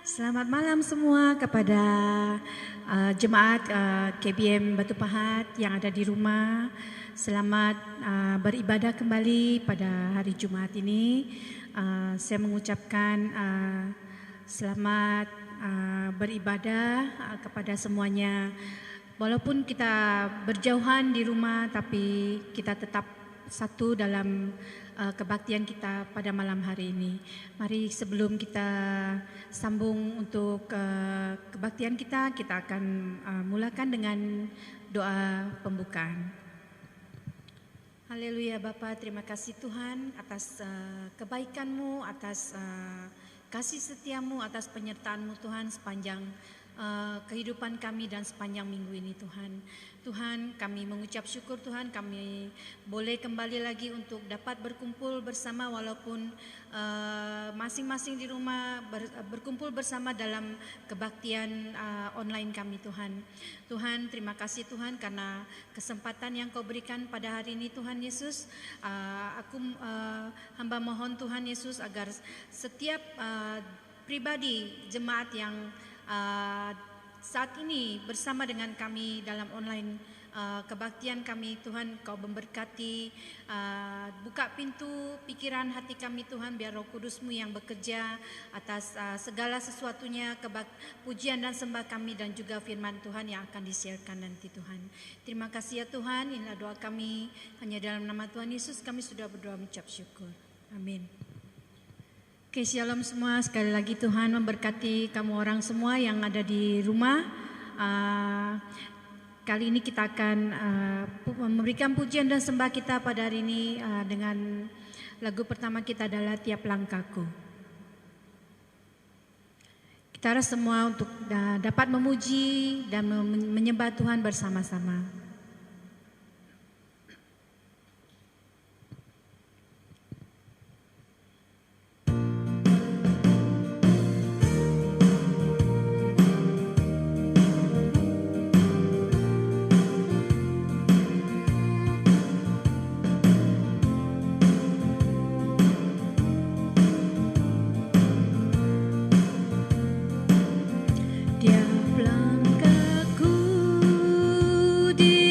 Selamat malam semua kepada jemaat KBM Batu Pahat yang ada di rumah. Selamat beribadah kembali pada hari Jumaat ini. Saya mengucapkan selamat beribadah kepada semuanya. Walaupun kita berjauhan di rumah, tapi kita tetap satu dalam kebaktian kita pada malam hari ini. Mari sebelum kita sambung untuk kebaktian kita akan mulakan dengan doa pembukaan. Haleluya Bapa, terima kasih Tuhan atas kebaikan-Mu, atas kasih setia-Mu, atas penyertaan-Mu Tuhan sepanjang kehidupan kami dan sepanjang minggu ini Tuhan. Tuhan, kami mengucap syukur Tuhan, kami boleh kembali lagi untuk dapat berkumpul bersama walaupun masing-masing di rumah berkumpul bersama dalam kebaktian online kami Tuhan. Tuhan, terima kasih Tuhan karena kesempatan yang Kau berikan pada hari ini Tuhan Yesus. Aku hamba mohon Tuhan Yesus agar setiap pribadi jemaat yang saat ini bersama dengan kami dalam online kebaktian kami Tuhan, Kau memberkati, buka pintu pikiran hati kami Tuhan, biar Roh Kudus-Mu yang bekerja atas segala sesuatunya, pujian dan sembah kami dan juga firman Tuhan yang akan disiarkan nanti Tuhan. Terima kasih ya Tuhan, inilah doa kami, hanya dalam nama Tuhan Yesus kami sudah berdoa mengucap syukur. Amin. Oke, shalom semua. Sekali lagi Tuhan memberkati kamu orang semua yang ada di rumah. Kali ini kita akan memberikan pujian dan sembah kita pada hari ini dengan lagu pertama kita adalah Tiap Langkahku. Kita harus semua untuk dapat memuji dan menyembah Tuhan bersama-sama. Tiap langkahku di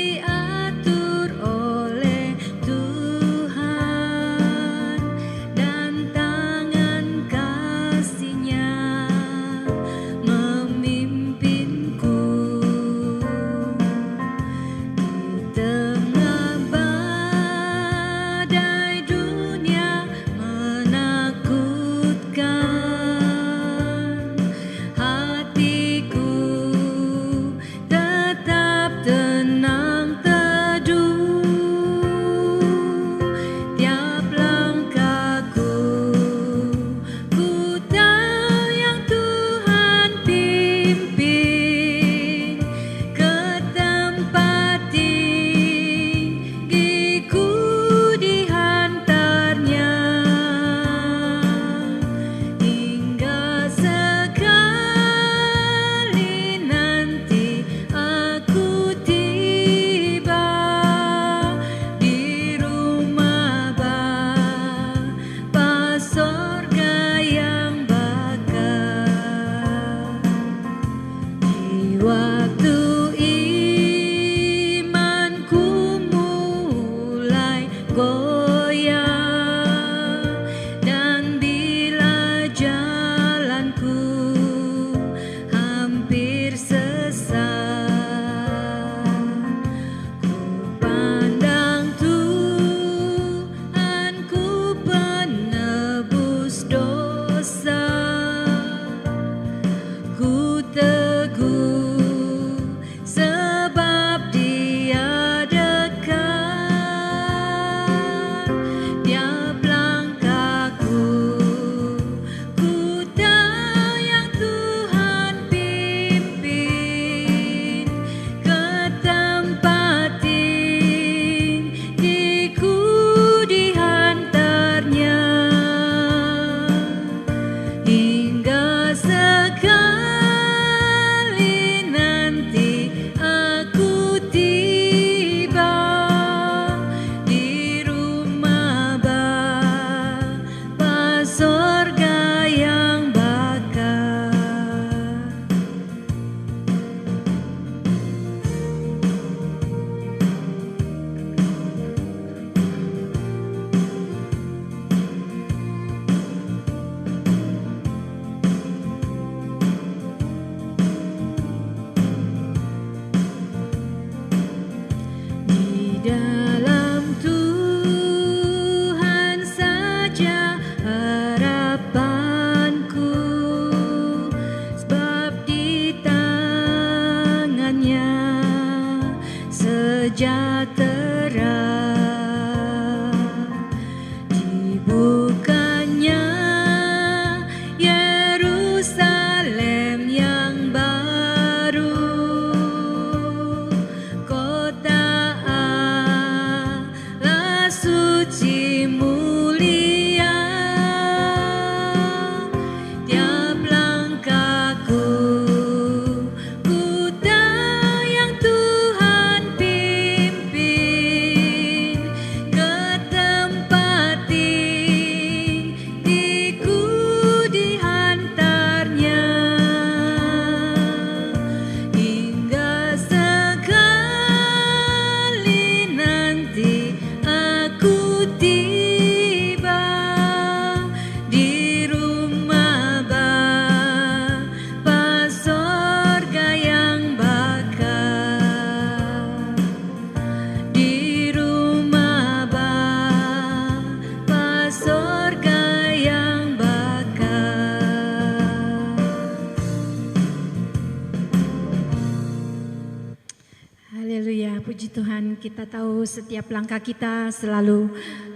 Tuhan, kita tahu setiap langkah kita selalu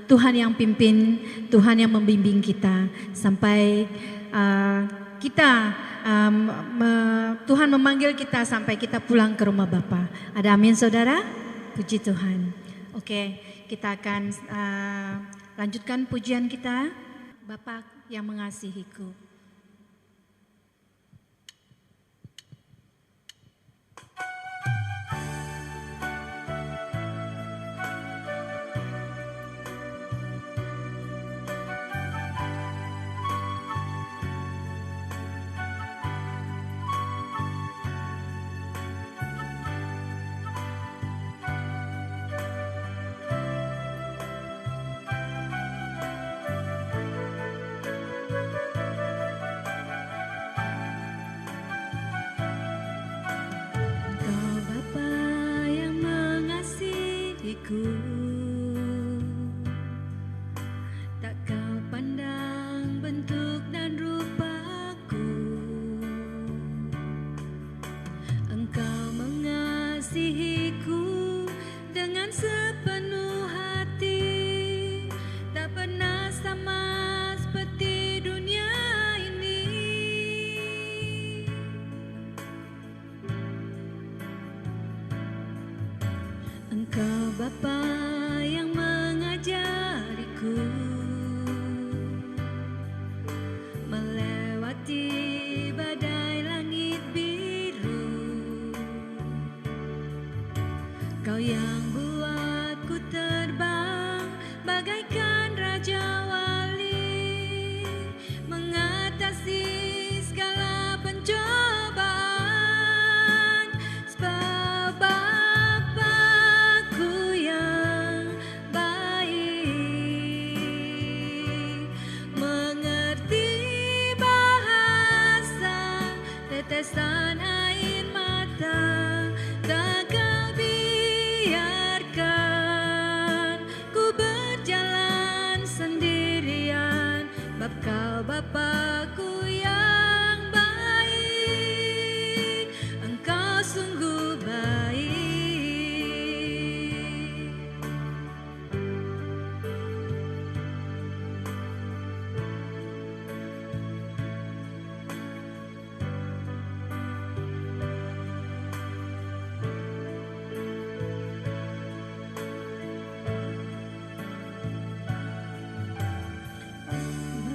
Tuhan yang pimpin, Tuhan yang membimbing kita sampai Tuhan memanggil kita sampai kita pulang ke rumah Bapa. Ada amin saudara? Puji Tuhan. Oke, kita akan lanjutkan pujian kita. Bapa yang mengasihiku. Tak kau pandang bentuk dan rupaku, Engkau mengasihiku dengan sepenuh hati, tak pernah sama seperti dunia ini. Engkau Bapa yang mengajariku melewati badai langit biru. Kau yang buatku terbang bagaikan raja wali, mengatasi segala pencobaan. Sebab Bapa-Ku yang baik, mengerti bahasa tetesan air mata, tak Kau biarkan ku berjalan sendirian. Bab Kau Bapa-Ku yang baik, Engkau sungguh baik.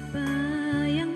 Bapa yang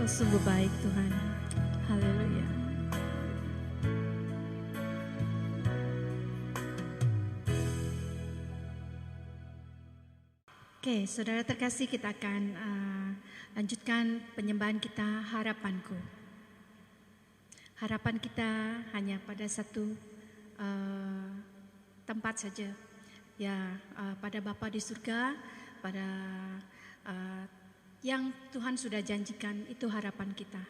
Engkau sungguh baik Tuhan. Haleluya. Oke, saudara terkasih, kita akan lanjutkan penyembahan kita, harapanku. Harapan kita hanya pada satu tempat saja, ya, pada Bapa di surga, pada yang Tuhan sudah janjikan, itu harapan kita.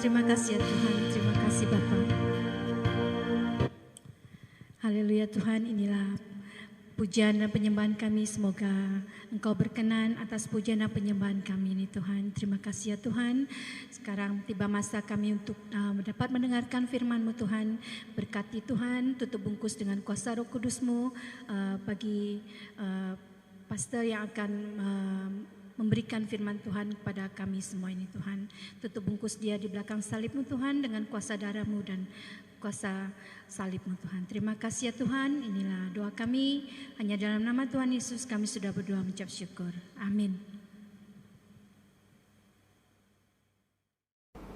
Terima kasih ya Tuhan, terima kasih Bapa. Haleluya Tuhan, inilah pujian dan penyembahan kami. Semoga Engkau berkenan atas pujian dan penyembahan kami ini Tuhan. Terima kasih ya Tuhan. Sekarang tiba masa kami untuk dapat mendengarkan firman-Mu Tuhan. Berkati Tuhan, tutup bungkus dengan kuasa Roh Kudus-Mu bagi pastor yang akan memberikan firman Tuhan kepada kami semua ini Tuhan. Tutup bungkus dia di belakang salib-Mu Tuhan dengan kuasa darah-Mu dan kuasa salib-Mu Tuhan. Terima kasih ya Tuhan. Inilah doa kami. Hanya dalam nama Tuhan Yesus kami sudah berdoa mengucap syukur. Amin.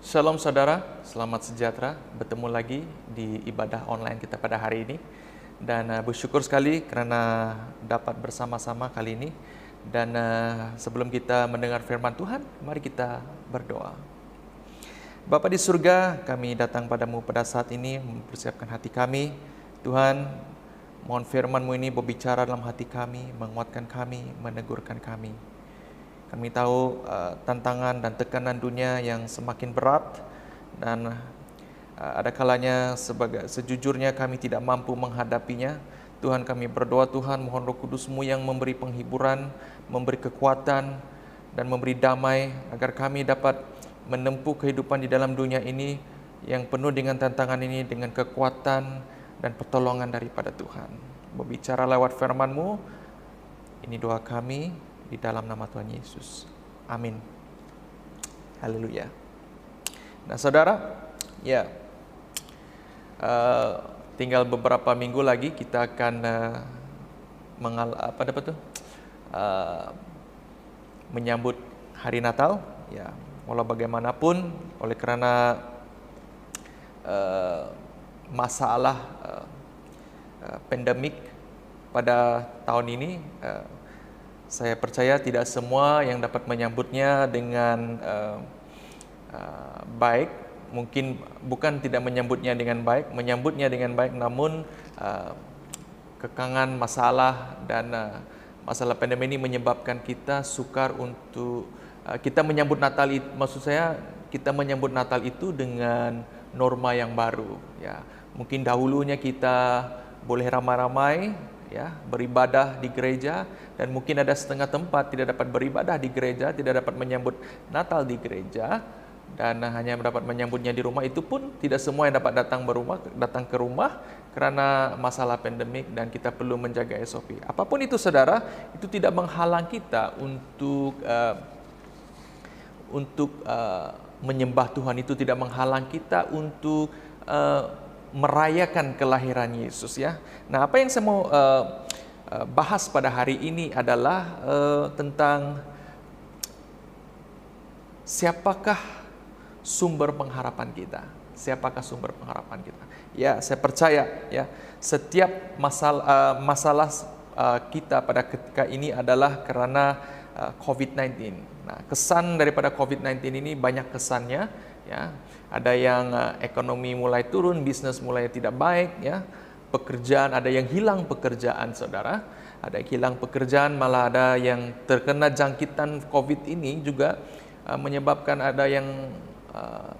Shalom saudara, selamat sejahtera. Bertemu lagi di ibadah online kita pada hari ini. Dan bersyukur sekali karena dapat bersama-sama kali ini. Dan sebelum kita mendengar firman Tuhan, mari kita berdoa. Bapa di surga, kami datang padamu pada saat ini mempersiapkan hati kami. Tuhan, mohon firman-Mu ini berbicara dalam hati kami, menguatkan kami, menegurkan kami. Kami tahu tantangan dan tekanan dunia yang semakin berat dan ada kalanya sejujurnya kami tidak mampu menghadapinya. Tuhan, kami berdoa Tuhan, mohon Roh Kudus-Mu yang memberi penghiburan, memberi kekuatan dan memberi damai agar kami dapat menempuh kehidupan di dalam dunia ini yang penuh dengan tantangan ini dengan kekuatan dan pertolongan daripada Tuhan. Berbicara lewat firman-Mu, ini doa kami di dalam nama Tuhan Yesus. Amin. Haleluya. Nah saudara, ya tinggal beberapa minggu lagi kita akan menyambut hari Natal. Ya, walau bagaimanapun, oleh karena masalah pandemik pada tahun ini, saya percaya tidak semua yang dapat menyambutnya dengan baik. Mungkin bukan tidak menyambutnya dengan baik, menyambutnya dengan baik, namun kekangan masalah dan masalah pandemi ini menyebabkan kita sukar untuk kita menyambut Natal. Maksud saya, kita menyambut Natal itu dengan norma yang baru. Ya, mungkin dahulunya kita boleh ramai-ramai, ya, beribadah di gereja, dan mungkin ada setengah tempat tidak dapat beribadah di gereja, tidak dapat menyambut Natal di gereja, dan hanya dapat menyambutnya di rumah. Itu pun tidak semua yang dapat datang ke rumah karena masalah pandemik, dan kita perlu menjaga SOP. Apapun itu saudara, itu tidak menghalang kita untuk menyembah Tuhan, itu tidak menghalang kita untuk merayakan kelahiran Yesus, ya. Nah, apa yang saya mau bahas pada hari ini adalah tentang siapakah sumber pengharapan kita. Siapakah sumber pengharapan kita? Ya, saya percaya ya, setiap masalah kita pada ketika ini adalah karena COVID-19. Nah, kesan daripada COVID-19 ini banyak kesannya, ya. Ada yang ekonomi mulai turun, bisnis mulai tidak baik, ya. Pekerjaan, ada yang hilang pekerjaan, saudara. Ada yang hilang pekerjaan, malah ada yang terkena jangkitan COVID ini juga menyebabkan ada yang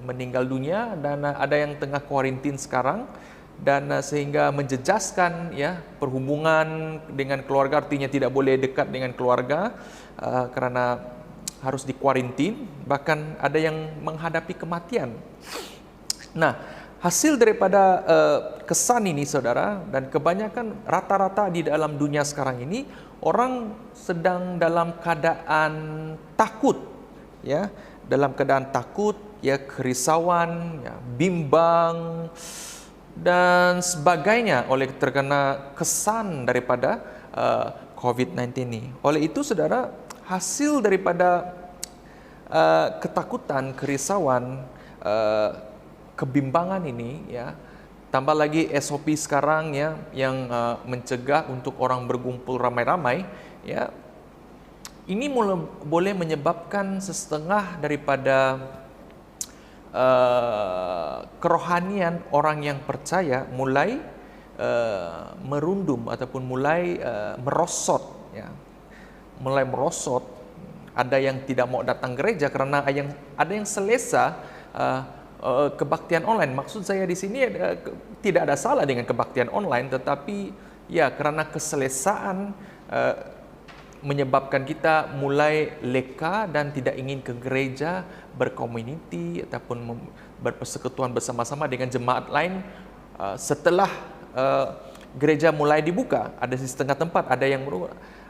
meninggal dunia, dan ada yang tengah kuarantin sekarang, dan sehingga menjejaskan ya perhubungan dengan keluarga, artinya tidak boleh dekat dengan keluarga karena harus dikuarantin, bahkan ada yang menghadapi kematian. Nah, hasil daripada kesan ini saudara, dan kebanyakan rata-rata di dalam dunia sekarang ini orang sedang dalam keadaan takut, ya, dalam keadaan takut, ya, kerisauan, ya, bimbang dan sebagainya oleh terkena kesan daripada COVID-19 ini. Oleh itu saudara, hasil daripada ketakutan, kerisauan, kebimbangan ini, ya, tambah lagi SOP sekarang, ya, yang mencegah untuk orang berkumpul ramai-ramai, ya, ini boleh menyebabkan setengah daripada kerohanian orang yang percaya mulai merundum ataupun mulai merosot, ya, mulai merosot. Ada yang tidak mau datang gereja karena ada yang selesa kebaktian online. Maksud saya di sini tidak ada salah dengan kebaktian online, tetapi ya karena keselesaan menyebabkan kita mulai leka dan tidak ingin ke gereja, berkomuniti ataupun berpersekutuan bersama-sama dengan jemaat lain setelah gereja mulai dibuka. Ada di setengah tempat,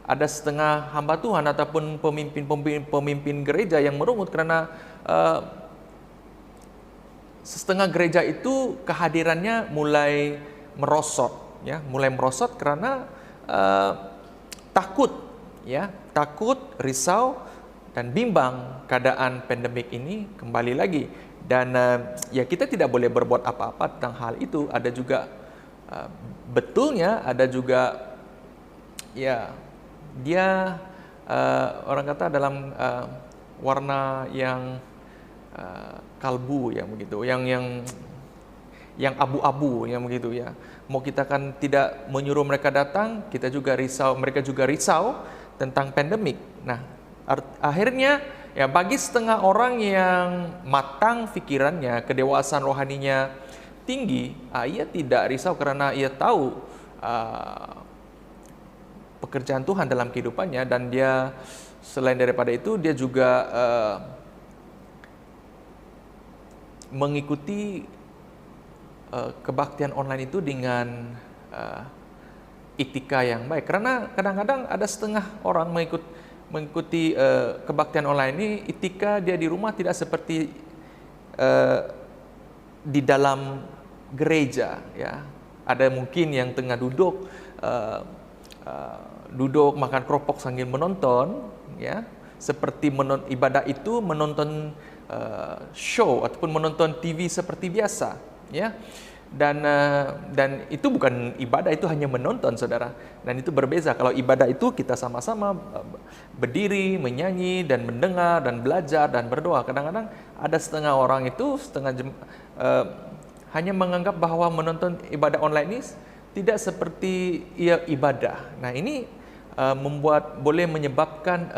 ada setengah hamba Tuhan ataupun pemimpin gereja yang merungut karena setengah gereja itu kehadirannya mulai merosot, ya, mulai merosot karena takut, risau dan bimbang keadaan pandemik ini kembali lagi. Dan ya kita tidak boleh berbuat apa-apa tentang hal itu. Ada juga betulnya, ada juga ya dia orang kata dalam warna yang kalbu yang begitu, yang abu-abu yang begitu ya. Mau kita kan tidak menyuruh mereka datang, kita juga risau, mereka juga risau tentang pandemik. Nah, akhirnya ya bagi setengah orang yang matang pikirannya, kedewasaan rohaninya tinggi, ia tidak risau karena ia tahu pekerjaan Tuhan dalam kehidupannya, dan dia selain daripada itu dia juga mengikuti kebaktian online itu dengan etika yang baik. Karena kadang-kadang ada setengah orang mengikuti kebaktian online ini, etika dia di rumah tidak seperti di dalam gereja, ya. Ada mungkin yang tengah duduk makan keropok sambil menonton, ya, seperti ibadah itu menonton show ataupun menonton TV seperti biasa, ya. Dan itu bukan ibadah, itu hanya menonton, saudara. Dan itu berbeza. Kalau ibadah itu kita sama-sama berdiri, menyanyi dan mendengar dan belajar dan berdoa. Kadang-kadang ada setengah orang itu hanya menganggap bahwa menonton ibadah online ini tidak seperti ibadah. Nah, ini boleh menyebabkan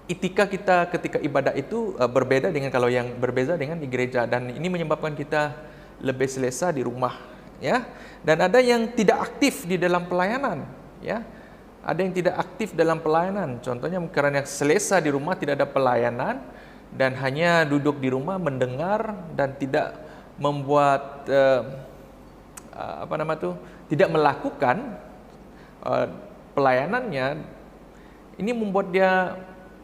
etika kita ketika ibadah itu berbeda dengan kalau yang berbeza dengan di gereja, dan ini menyebabkan kita lebih selesa di rumah, ya. Dan ada yang tidak aktif di dalam pelayanan, ya. Ada yang tidak aktif dalam pelayanan. Contohnya karena selesa di rumah, tidak ada pelayanan dan hanya duduk di rumah mendengar dan tidak membuat tidak melakukan pelayanannya. Ini membuat dia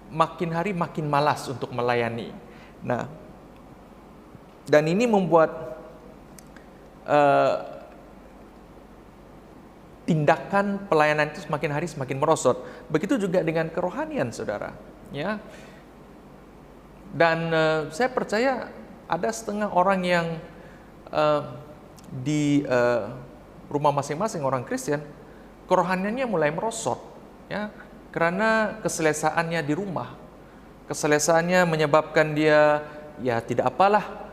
makin hari makin malas untuk melayani. Nah, dan ini membuat tindakan pelayanan itu semakin hari semakin merosot. Begitu juga dengan kerohanian, saudara, ya. Dan saya percaya ada setengah orang yang di rumah masing-masing orang Kristen kerohaniannya mulai merosot, ya, karena keselesaannya di rumah. Keselesaannya menyebabkan dia ya tidak apalah.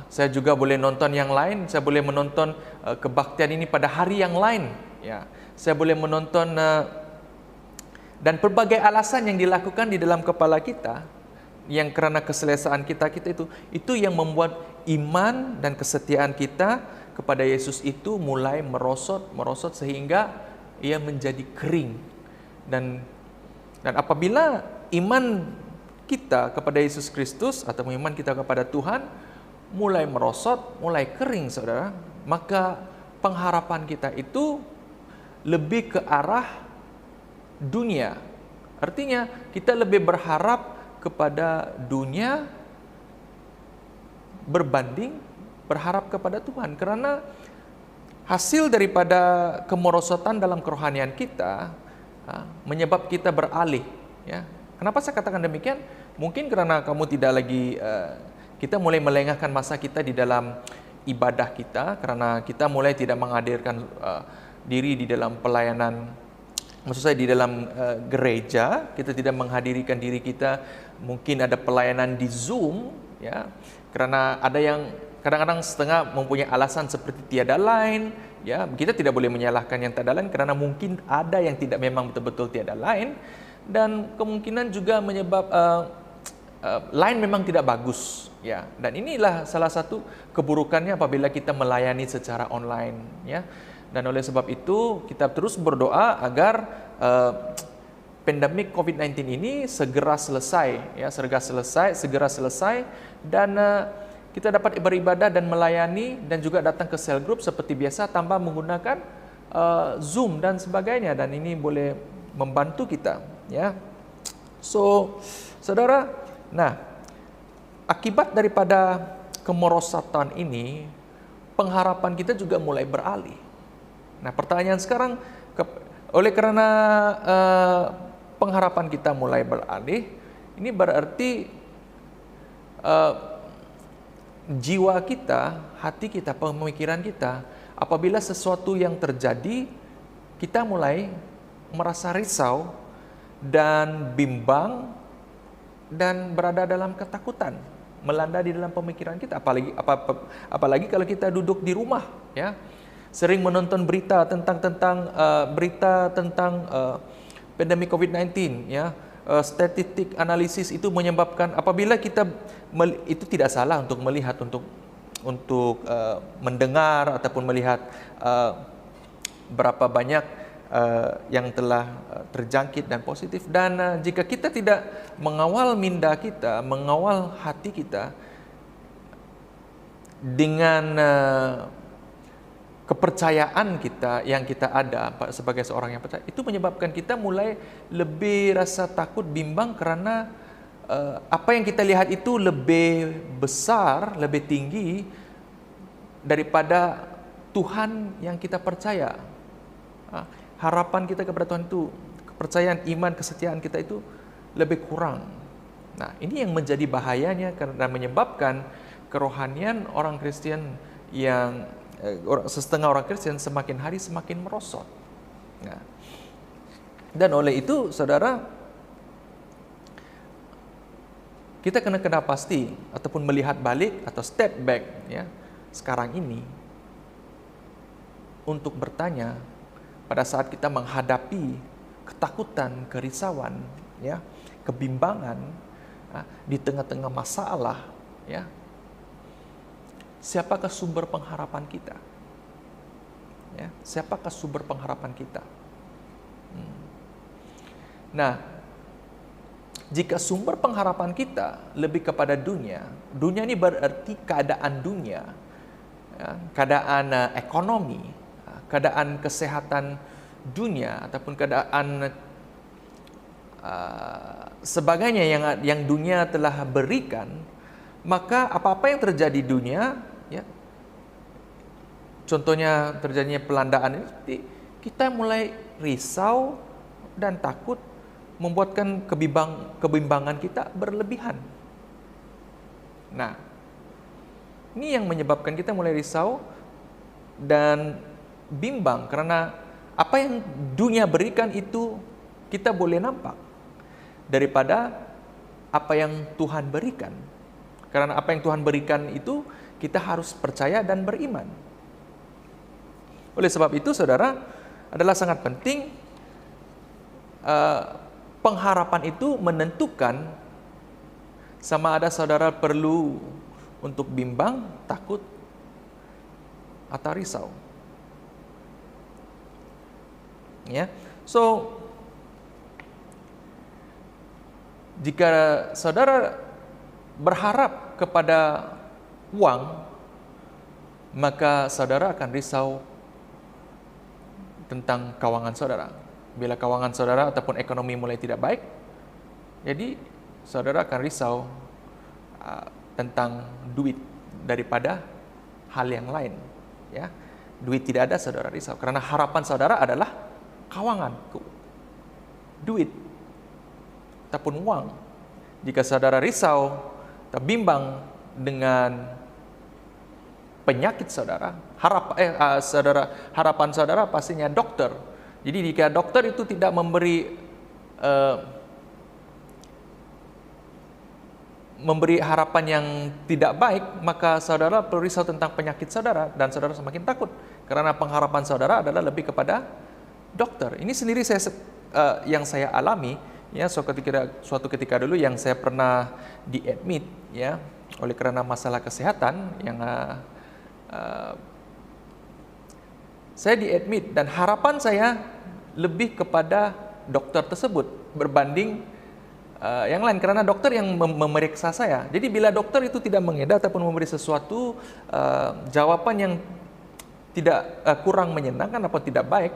Saya juga boleh nonton yang lain, saya boleh menonton kebaktian ini pada hari yang lain, ya. Saya boleh menonton dan berbagai alasan yang dilakukan di dalam kepala kita, yang karena keselesaan kita itu yang membuat iman dan kesetiaan kita kepada Yesus itu mulai merosot sehingga ia menjadi kering. Dan apabila iman kita kepada Yesus Kristus atau iman kita kepada Tuhan mulai merosot, mulai kering, saudara, maka pengharapan kita itu lebih ke arah dunia. Artinya kita lebih berharap kepada dunia berbanding berharap kepada Tuhan. Karena hasil daripada kemerosotan dalam kerohanian kita menyebab kita beralih, ya. Kenapa saya katakan demikian? Mungkin karena kamu tidak lagi kita mulai melengahkan masa kita di dalam ibadah kita, karena kita mulai tidak menghadirkan diri di dalam pelayanan, maksud saya di dalam gereja. Kita tidak menghadirkan diri kita, mungkin ada pelayanan di Zoom, ya. Karena ada yang kadang-kadang setengah mempunyai alasan seperti tiada lain, ya. Kita tidak boleh menyalahkan yang tiada lain, karena mungkin ada yang tidak memang betul-betul tiada lain, dan kemungkinan juga menyebab line memang tidak bagus, ya. Dan inilah salah satu keburukannya apabila kita melayani secara online, ya. Dan oleh sebab itu kita terus berdoa agar pandemik COVID-19 ini segera selesai, ya, segera selesai, dan kita dapat beribadah dan melayani dan juga datang ke cell group seperti biasa tanpa menggunakan Zoom dan sebagainya, dan ini boleh membantu kita, ya. So, saudara, nah, akibat daripada kemerosatan ini, pengharapan kita juga mulai beralih. Nah, pertanyaan sekarang, oleh karena pengharapan kita mulai beralih, ini berarti jiwa kita, hati kita, pemikiran kita, apabila sesuatu yang terjadi, kita mulai merasa risau dan bimbang dan berada dalam ketakutan, melanda di dalam pemikiran kita, apalagi kalau kita duduk di rumah, ya, sering menonton berita tentang pandemi COVID-19, ya. Statistik analisis itu menyebabkan apabila kita itu tidak salah untuk melihat, untuk mendengar ataupun melihat berapa banyak yang telah terjangkit dan positif, dan jika kita tidak mengawal minda kita, mengawal hati kita dengan kepercayaan kita yang kita ada sebagai seorang yang percaya, itu menyebabkan kita mulai lebih rasa takut, bimbang, karena apa yang kita lihat itu lebih besar, lebih tinggi daripada Tuhan yang kita percaya. Harapan kita kepada Tuhan itu, kepercayaan, iman, kesetiaan kita itu lebih kurang. Nah, ini yang menjadi bahayanya karena menyebabkan kerohanian orang Kristen yang setengah orang Kristen semakin hari semakin merosot. Nah, dan oleh itu, saudara, kita kena pasti ataupun melihat balik atau step back, ya, sekarang ini untuk bertanya pada saat kita menghadapi ketakutan, kerisauan, ya, kebimbangan di tengah-tengah masalah, ya. Siapakah sumber pengharapan kita? Ya, siapakah sumber pengharapan kita? Nah, jika sumber pengharapan kita lebih kepada dunia ini berarti keadaan dunia, ya, keadaan ekonomi, keadaan kesehatan dunia ataupun keadaan sebagainya yang dunia telah berikan, maka apa-apa yang terjadi dunia, ya, contohnya terjadinya pelandaan ini, kita mulai risau dan takut, membuatkan kebimbangan kita berlebihan. Nah, ini yang menyebabkan kita mulai risau dan bimbang, karena apa yang dunia berikan itu kita boleh nampak daripada apa yang Tuhan berikan. Karena apa yang Tuhan berikan itu kita harus percaya dan beriman. Oleh sebab itu, saudara, adalah sangat penting pengharapan itu menentukan sama ada saudara perlu untuk bimbang, takut, atau risau. Ya, so jika saudara berharap kepada uang, maka saudara akan risau tentang keuangan saudara. Bila keuangan saudara ataupun ekonomi mulai tidak baik, jadi saudara akan risau tentang duit daripada hal yang lain. Ya, duit tidak ada, saudara risau karena harapan saudara adalah keuangan, duit ataupun uang. Jika saudara risau atau bimbang dengan penyakit saudara, harapan saudara pastinya dokter. Jadi jika dokter itu tidak memberi harapan yang tidak baik, maka saudara perlu risau tentang penyakit saudara dan saudara semakin takut karena pengharapan saudara adalah lebih kepada dokter. Ini sendiri yang saya alami, ya, suatu ketika dulu yang saya pernah diadmit, ya, oleh karena masalah kesehatan yang saya diadmit, dan harapan saya lebih kepada dokter tersebut berbanding yang lain, karena dokter yang memeriksa saya. Jadi bila dokter itu tidak mengedar ataupun memberi sesuatu jawaban yang tidak kurang menyenangkan atau tidak baik,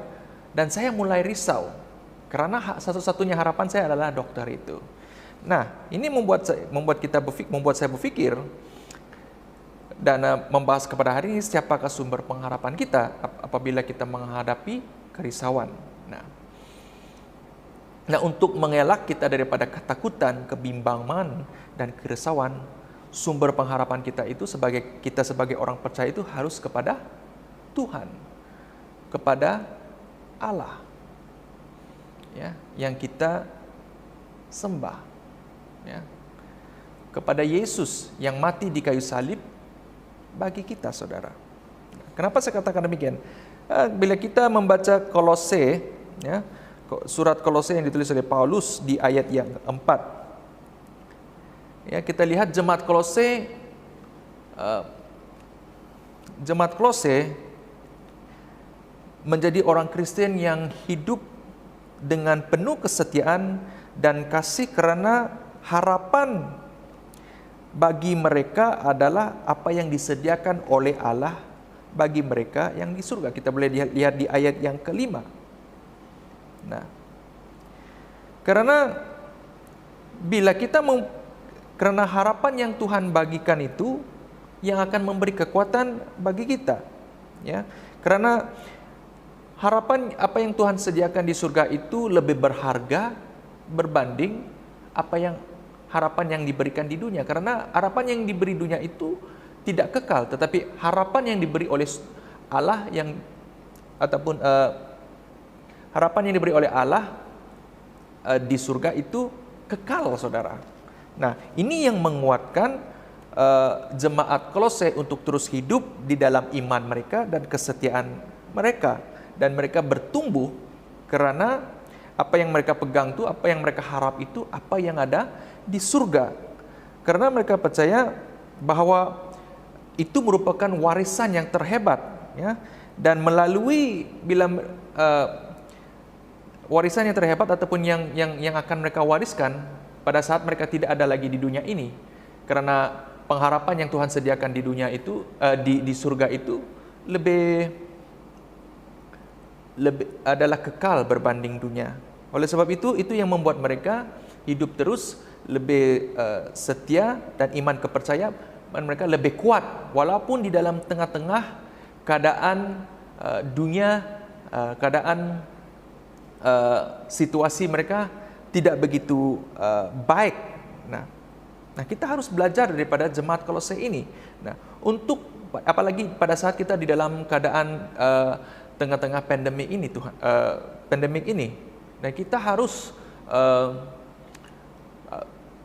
dan saya mulai risau karena satu-satunya harapan saya adalah dokter itu. Nah, ini membuat saya berpikir dan membahas kepada hari ini, siapakah sumber pengharapan kita apabila kita menghadapi kerisauan. Nah, untuk mengelak kita daripada ketakutan, kebimbangan, dan kerisauan, sumber pengharapan kita itu sebagai orang percaya itu harus kepada Tuhan, kepada Allah, ya, yang kita sembah, ya, kepada Yesus yang mati di kayu salib bagi kita, saudara. Kenapa saya katakan demikian? Bila kita membaca Kolose, ya, surat Kolose yang ditulis oleh Paulus di ayat yang keempat, ya, kita lihat jemaat Kolose menjadi orang Kristen yang hidup dengan penuh kesetiaan dan kasih, karena harapan bagi mereka adalah apa yang disediakan oleh Allah bagi mereka yang di surga. Kita boleh lihat di ayat yang kelima. Nah, karena karena harapan yang Tuhan bagikan itu yang akan memberi kekuatan bagi kita, ya. Karena harapan apa yang Tuhan sediakan di surga itu lebih berharga berbanding harapan yang diberikan di dunia. Karena harapan yang diberi dunia itu tidak kekal, tetapi harapan yang diberi oleh Allah harapan yang diberi oleh Allah di surga itu kekal, saudara. Nah, ini yang menguatkan jemaat Kolose untuk terus hidup di dalam iman mereka dan kesetiaan mereka, dan mereka bertumbuh karena apa yang mereka pegang itu, apa yang mereka harap itu, apa yang ada di surga. Karena mereka percaya bahwa itu merupakan warisan yang terhebat, ya. Dan melalui warisan yang terhebat ataupun yang akan mereka wariskan pada saat mereka tidak ada lagi di dunia ini, karena pengharapan yang Tuhan sediakan di dunia itu, di surga itu lebih adalah kekal berbanding dunia. Oleh sebab itu yang membuat mereka hidup terus lebih setia, dan iman kepercayaan mereka lebih kuat walaupun di dalam tengah-tengah keadaan dunia, keadaan situasi mereka tidak begitu baik. Nah, kita harus belajar daripada jemaat Kolose ini. Nah, untuk apalagi pada saat kita di dalam keadaan tengah-tengah pandemik ini, nah, kita harus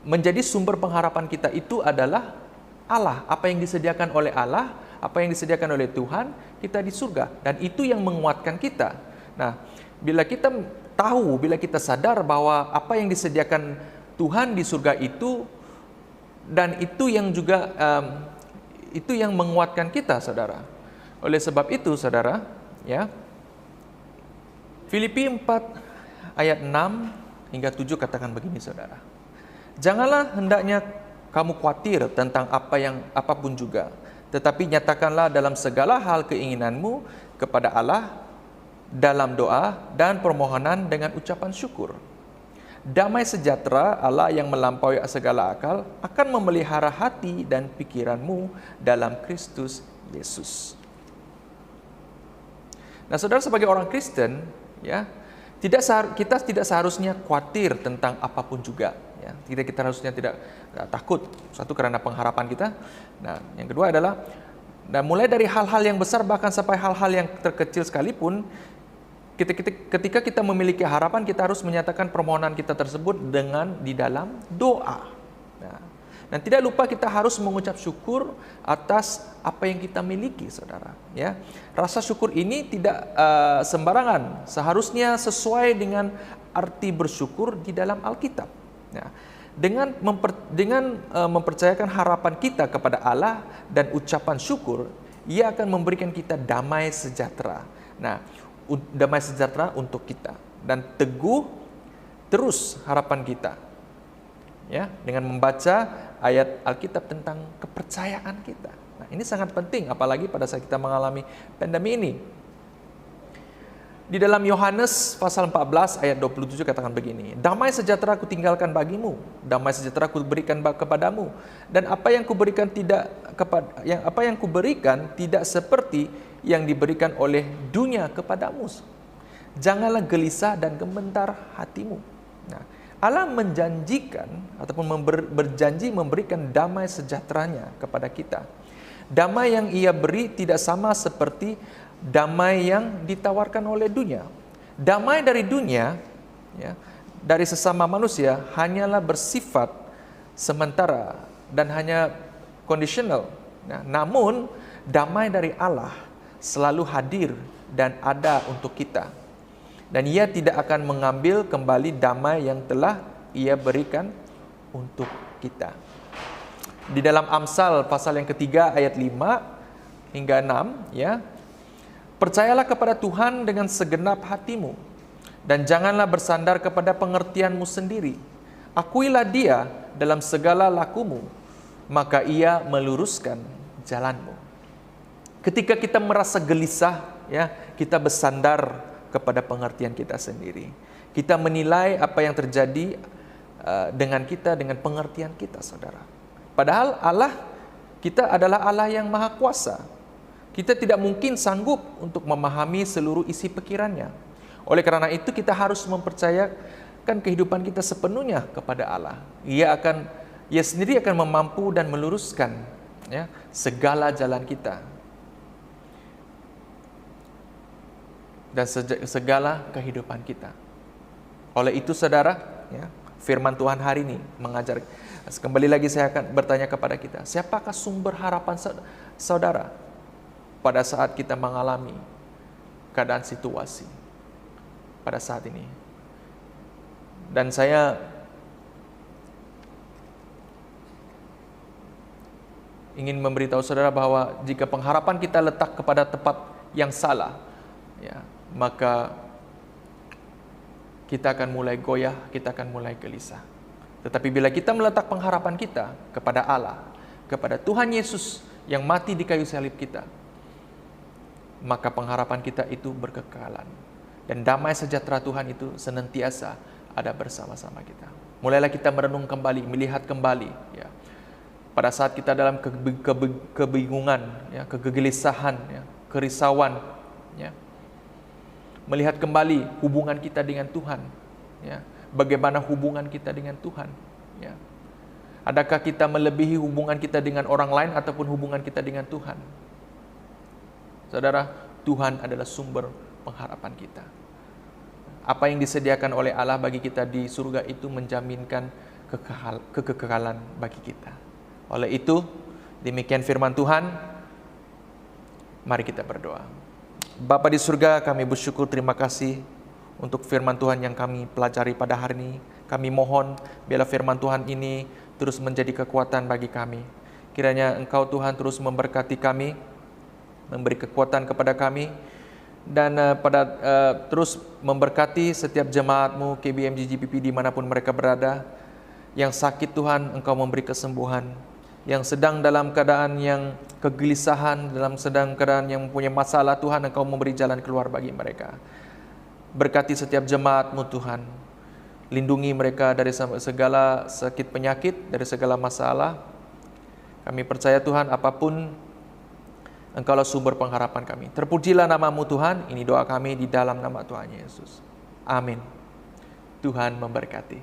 menjadi sumber pengharapan kita itu adalah Allah, apa yang disediakan oleh Allah, apa yang disediakan oleh Tuhan kita di surga, dan itu yang menguatkan kita. Nah, bila kita sadar bahwa apa yang disediakan Tuhan di surga itu, dan itu yang juga itu yang menguatkan kita, saudara. Oleh sebab itu, saudara, ya, Filipi 4 ayat 6 hingga 7 katakan begini, saudara. Janganlah hendaknya kamu khawatir tentang apapun juga, tetapi nyatakanlah dalam segala hal keinginanmu kepada Allah dalam doa dan permohonan dengan ucapan syukur. Damai sejahtera Allah yang melampaui segala akal akan memelihara hati dan pikiranmu dalam Kristus Yesus. Nah, saudara, sebagai orang Kristen, ya, kita tidak seharusnya khawatir tentang apapun juga, ya. Kita harusnya tidak takut. Satu, karena pengharapan kita. Nah, yang kedua adalah, mulai dari hal-hal yang besar bahkan sampai hal-hal yang terkecil sekalipun, ketika kita memiliki harapan, kita harus menyatakan permohonan kita tersebut di dalam doa. Nah, dan tidak lupa kita harus mengucap syukur atas apa yang kita miliki, saudara. Ya, rasa syukur ini tidak sembarangan. Seharusnya sesuai dengan arti bersyukur di dalam Alkitab. Nah, Dengan mempercayakan harapan kita kepada Allah dan ucapan syukur, Ia akan memberikan kita damai sejahtera. Nah, damai sejahtera untuk kita, dan teguh terus harapan kita. Ya, dengan membaca ayat Alkitab tentang kepercayaan kita. Nah, ini sangat penting apalagi pada saat kita mengalami pandemi ini. Di dalam Yohanes pasal 14 ayat 27 katakan begini, damai sejahtera ku tinggalkan bagimu, damai sejahtera ku berikan kepadamu, dan apa yang kuberikan tidak seperti yang diberikan oleh dunia kepadamu. Janganlah gelisah dan gemetar hatimu. Nah, Allah menjanjikan ataupun berjanji memberikan damai sejahteranya kepada kita. Damai yang Ia beri tidak sama seperti damai yang ditawarkan oleh dunia. Damai dari dunia, ya, dari sesama manusia hanyalah bersifat sementara dan hanya conditional. Nah, namun damai dari Allah selalu hadir dan ada untuk kita. Dan Ia tidak akan mengambil kembali damai yang telah Ia berikan untuk kita. Di dalam Amsal pasal yang ketiga ayat 5 hingga 6, ya. Percayalah kepada Tuhan dengan segenap hatimu, dan janganlah bersandar kepada pengertianmu sendiri. Akuilah Dia dalam segala lakumu, maka Ia meluruskan jalanmu. Ketika kita merasa gelisah, ya, kita bersandar kepada pengertian kita sendiri. Kita menilai apa yang terjadi dengan kita, dengan pengertian kita, saudara. Padahal Allah kita adalah Allah yang maha kuasa. Kita tidak mungkin sanggup untuk memahami seluruh isi pikirannya. Oleh karena itu kita harus mempercayakan kehidupan kita sepenuhnya kepada Allah. Ia sendiri akan memampu dan meluruskan, ya, segala jalan kita dan segala kehidupan kita. Oleh itu, saudara, ya, firman Tuhan hari ini mengajar. Kembali lagi saya akan bertanya kepada kita, siapakah sumber harapan saudara pada saat kita mengalami keadaan situasi pada saat ini? Dan saya ingin memberitahu saudara bahwa jika pengharapan kita letak kepada tempat yang salah, ya, maka kita akan mulai goyah, kita akan mulai gelisah. Tetapi bila kita meletak pengharapan kita kepada Allah, kepada Tuhan Yesus yang mati di kayu salib kita, maka pengharapan kita itu berkekalan. Dan damai sejahtera Tuhan itu senantiasa ada bersama-sama kita. Mulailah kita merenung kembali, melihat kembali, ya. Pada saat kita dalam kebingungan, ya, kegelisahan, ya, kerisauan, ya. Melihat kembali hubungan kita dengan Tuhan, ya. Bagaimana hubungan kita dengan Tuhan, ya. Adakah kita melebihi hubungan kita dengan orang lain ataupun hubungan kita dengan Tuhan? Saudara, Tuhan adalah sumber pengharapan kita. Apa yang disediakan oleh Allah bagi kita di surga itu menjaminkan kekekalan bagi kita. Oleh itu, demikian firman Tuhan. Mari kita berdoa. Bapa di surga, kami bersyukur, terima kasih untuk firman Tuhan yang kami pelajari pada hari ini. Kami mohon biarlah firman Tuhan ini terus menjadi kekuatan bagi kami. Kiranya Engkau Tuhan terus memberkati kami, memberi kekuatan kepada kami, dan terus memberkati setiap jemaat-Mu KBMG GPP dimanapun mereka berada. Yang sakit Tuhan, Engkau memberi kesembuhan. Yang sedang dalam keadaan yang kegelisahan, dalam sedang keadaan yang mempunyai masalah, Tuhan, Engkau memberi jalan keluar bagi mereka. Berkati setiap jemaat-Mu Tuhan. Lindungi mereka dari segala sakit penyakit, dari segala masalah. Kami percaya Tuhan, apapun Engkaulah sumber pengharapan kami. Terpujilah nama-Mu Tuhan. Ini doa kami di dalam nama Tuhan Yesus. Amin. Tuhan memberkati.